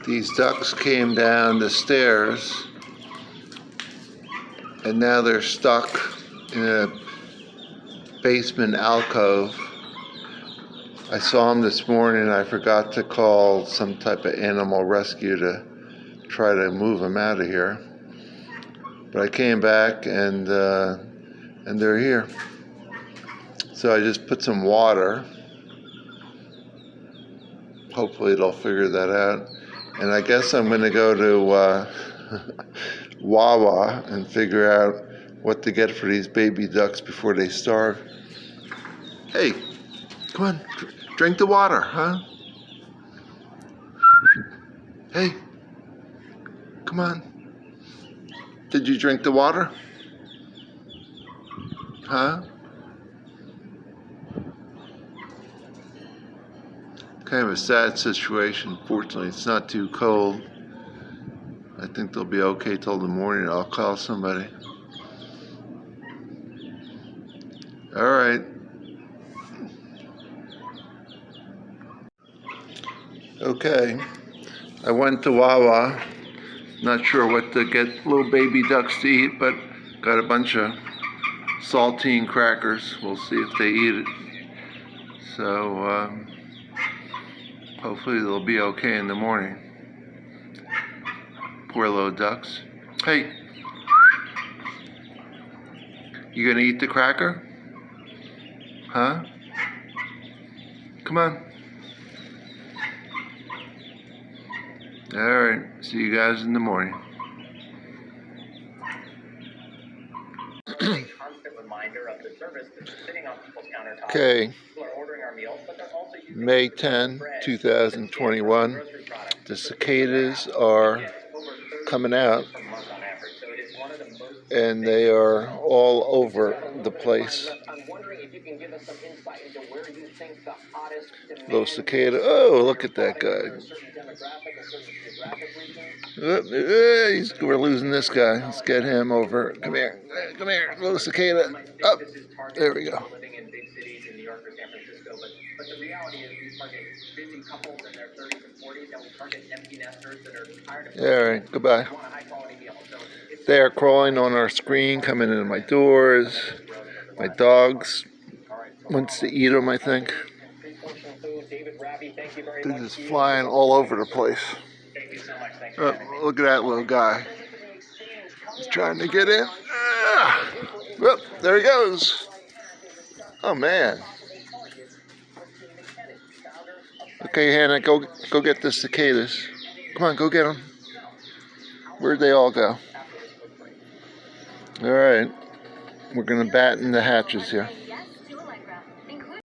These ducks came down the stairs and now they're stuck in a basement alcove. I saw them this morning. I forgot to call some type of animal rescue to try to move them out of here. But I came back and they're here. So I just put some water. Hopefully they'll figure that out. And I guess I'm going to go to Wawa and figure out what to get for these baby ducks before they starve. Hey, come on, drink the water, huh? Hey, come on. Did you drink the water? Huh? Kind of a sad situation. Fortunately, it's not too cold. I think they'll be okay till the morning. I'll call somebody. All right. Okay. I went to Wawa. Not sure what to get little baby ducks to eat, but got a bunch of saltine crackers. We'll see if they eat it. So hopefully they'll be okay in the morning. Poor little ducks. Hey, you gonna eat the cracker? Huh? Come on. All right, see you guys in the morning. Okay, May 10, 2021. The cicadas are coming out and they are all over the place. Little cicada. Oh, look at that guy. We're losing this guy. Let's get him over. Come here. Come here, little cicada. Up. There we go. But the reality is we target busy couples in their 30s and 40s, and we target empty nesters that are tired of... All right, goodbye. They are crawling on our screen, coming into my doors. My dogs wants to eat them, I think. They're just flying all over the place. Oh, look at that little guy. He's trying to get in. Oh, there he goes. Oh, man. Okay, Hannah, go get the cicadas. Come on, go get them. Where'd they all go? All right, we're gonna batten the hatches here.